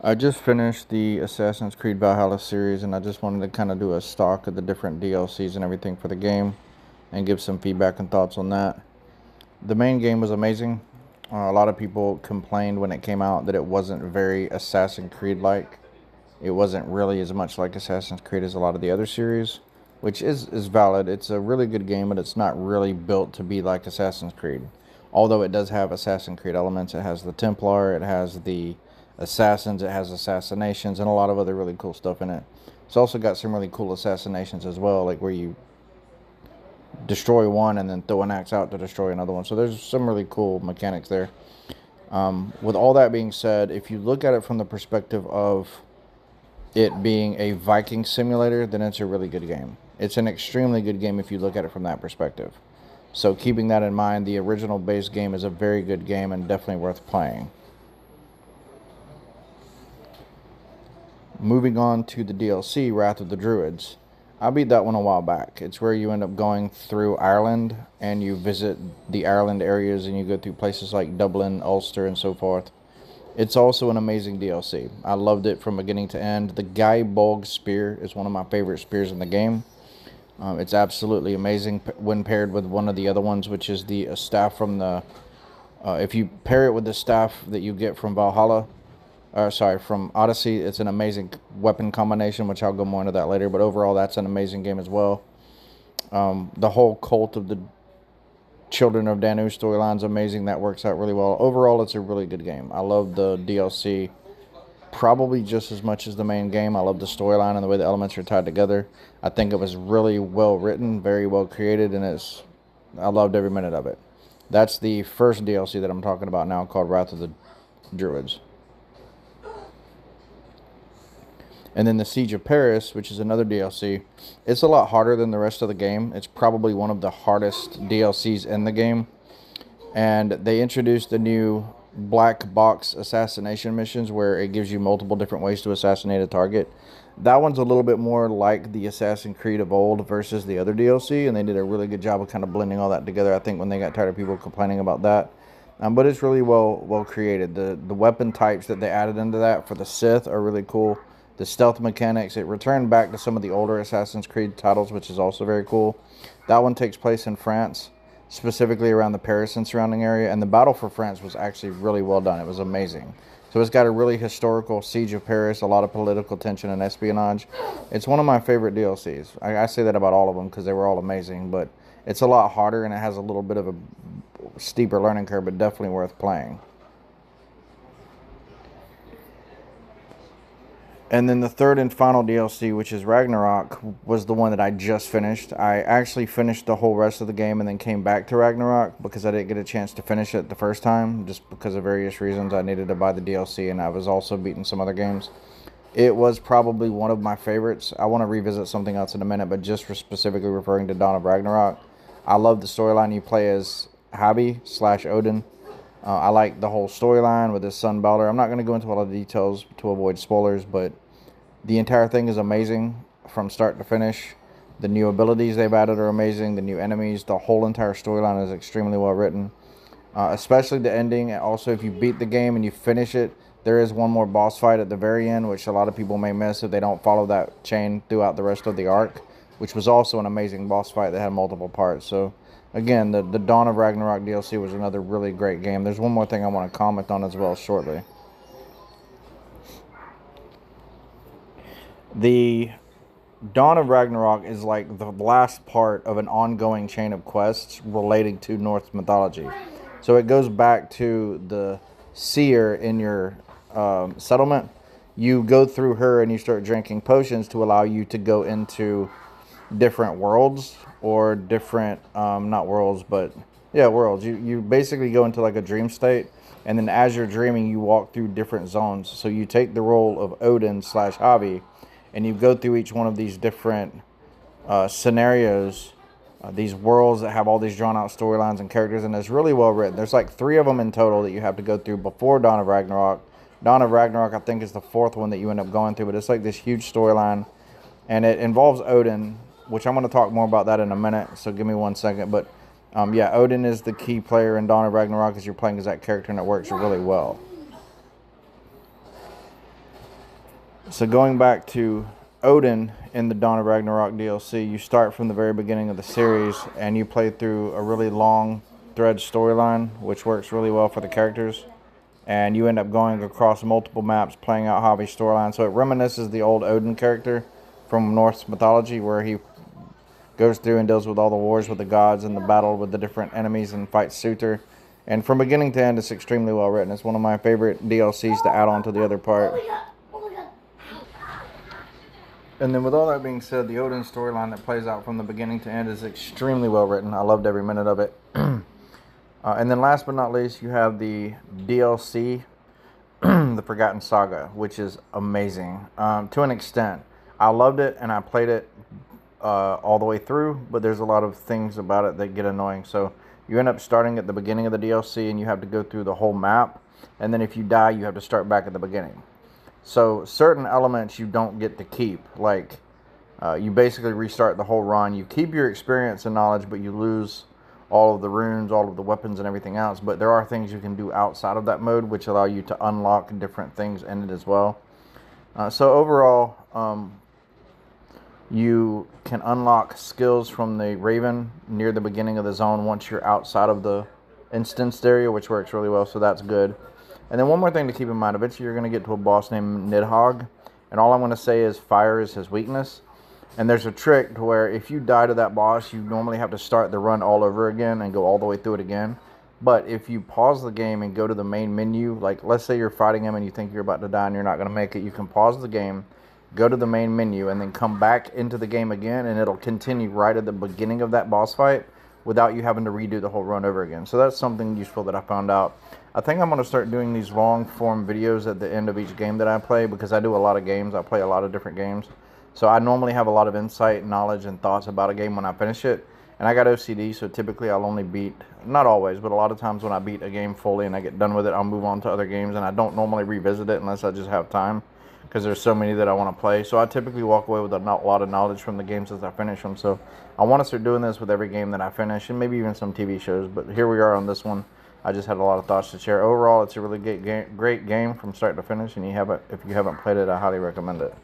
I just finished the Assassin's Creed Valhalla series, and I just wanted to kind of do a stock of the different DLCs and everything for the game and give some feedback and thoughts on that. The main game was amazing. A lot of people complained when it came out that it wasn't very Assassin's Creed-like. It wasn't really as much like Assassin's Creed as a lot of the other series, which is valid. It's a really good game, but it's not really built to be like Assassin's Creed. Although it does have Assassin's Creed elements. It has the Templar, it has the Assassins, it has assassinations, and a lot of other really cool stuff in it. It's also got some really cool assassinations as well, like where you destroy one and then throw an axe out to destroy another one. So there's some really cool mechanics there. With all that being said, if you look at it from the perspective of it being a Viking simulator, then it's a really good game. It's an extremely good game if you look at it from that perspective. So keeping that in mind, the original base game is a very good game and definitely worth playing. Moving on to the DLC, Wrath of the Druids. I beat that one a while back. It's where you end up going through Ireland and you visit the Ireland areas and you go through places like Dublin, Ulster, and so forth. It's also an amazing DLC. I loved it from beginning to end. The Guy Bolg spear is one of my favorite spears in the game. It's absolutely amazing when paired with one of the other ones, which is the staff from the... if you pair it with the staff that you get from Valhalla, from Odyssey, it's an amazing weapon combination, which I'll go more into that later. But overall, that's an amazing game as well. The whole Cult of the Children of Danu storyline's amazing. That works out really well. Overall, it's a really good game. I love the DLC probably just as much as the main game. I love the storyline and the way the elements are tied together. I think it was really well written, very well created, and I loved every minute of it. That's the first DLC that I'm talking about now, called Wrath of the Druids. And then the Siege of Paris, which is another DLC. It's a lot harder than the rest of the game. It's probably one of the hardest DLCs in the game. And they introduced the new black box assassination missions where it gives you multiple different ways to assassinate a target. That one's a little bit more like the Assassin's Creed of old versus the other DLC. And they did a really good job of kind of blending all that together, I think, when they got tired of people complaining about that. But it's really well created. The weapon types that they added into that for the Sith are really cool. The stealth mechanics, it returned back to some of the older Assassin's Creed titles, which is also very cool. That one takes place in France, specifically around the Paris and surrounding area, and the battle for France was actually really well done. It was amazing. So it's got a really historical Siege of Paris, a lot of political tension and espionage. It's one of my favorite DLCs. I say that about all of them because they were all amazing, but it's a lot harder and it has a little bit of a steeper learning curve, but definitely worth playing. And then the third and final DLC, which is Ragnarok, was the one that I just finished. I actually finished the whole rest of the game and then came back to Ragnarok because I didn't get a chance to finish it the first time, just because of various reasons. I needed to buy the DLC, and I was also beating some other games. It was probably one of my favorites. I want to revisit something else in a minute, but just for specifically referring to Dawn of Ragnarok, I love the storyline. You play as Habi/Odin. I like the whole storyline with his son Balder. I'm not going to go into a lot of details to avoid spoilers, but the entire thing is amazing from start to finish. The new abilities they've added are amazing. The new enemies, the whole entire storyline is extremely well written. Especially the ending. Also, if you beat the game and you finish it, there is one more boss fight at the very end, which a lot of people may miss if they don't follow that chain throughout the rest of the arc, which was also an amazing boss fight that had multiple parts. So again, the Dawn of Ragnarok DLC was another really great game. There's one more thing I want to comment on as well shortly. The Dawn of Ragnarok is like the last part of an ongoing chain of quests relating to Norse mythology. So it goes back to the seer in your settlement. You go through her and you start drinking potions to allow you to go into different worlds or different not worlds, but yeah, worlds. You basically go into like a dream state, and then as you're dreaming you walk through different zones. So you take the role of Odin/Habi, and you go through each one of these different scenarios, these worlds that have all these drawn out storylines and characters, and it's really well written. There's like 3 of them in total that you have to go through before Dawn of Ragnarok. Dawn of Ragnarok, I think, is the 4th one that you end up going through, but it's like this huge storyline, and it involves Odin, which I'm going to talk more about that in a minute, so give me 1 second. But yeah, Odin is the key player in Dawn of Ragnarok as you're playing as that character, and it works really well. So going back to Odin in the Dawn of Ragnarok DLC, you start from the very beginning of the series and you play through a really long thread storyline, which works really well for the characters. And you end up going across multiple maps playing out Javi's storyline. So it reminisces the old Odin character from Norse mythology, where he goes through and deals with all the wars with the gods and the battle with the different enemies and fights Surtur. And from beginning to end, it's extremely well written. It's one of my favorite DLCs to add on to the other part. And then with all that being said, the Odin storyline that plays out from the beginning to end is extremely well written. I loved every minute of it. And then last but not least, you have the DLC, The Forgotten Saga, which is amazing to an extent. I loved it and I played it all the way through, but there's a lot of things about it that get annoying. So you end up starting at the beginning of the DLC and you have to go through the whole map. And then if you die, you have to start back at the beginning. So certain elements you don't get to keep, like you basically restart the whole run. You keep your experience and knowledge, but you lose all of the runes, all of the weapons and everything else. But there are things you can do outside of that mode which allow you to unlock different things in it as well. So overall, you can unlock skills from the Raven near the beginning of the zone once you're outside of the instanced area, which works really well, so that's good. And then one more thing to keep in mind, eventually you're going to get to a boss named Nidhogg, and all I'm going to say is fire is his weakness. And there's a trick to where if you die to that boss, you normally have to start the run all over again and go all the way through it again. But if you pause the game and go to the main menu, like let's say you're fighting him and you think you're about to die and you're not going to make it, you can pause the game, go to the main menu, and then come back into the game again, and it'll continue right at the beginning of that boss fight without you having to redo the whole run over again. So that's something useful that I found out. I think I'm going to start doing these long form videos at the end of each game that I play, because I do a lot of games. I play a lot of different games. So I normally have a lot of insight, knowledge, and thoughts about a game when I finish it. And I got OCD, so typically I'll only beat, not always, but a lot of times when I beat a game fully and I get done with it, I'll move on to other games, and I don't normally revisit it unless I just have time, because there's so many that I want to play. So I typically walk away with a lot of knowledge from the games as I finish them. So I want to start doing this with every game that I finish, and maybe even some TV shows. But here we are on this one. I just had a lot of thoughts to share. Overall, it's a really great game from start to finish, and if you haven't played it, I highly recommend it.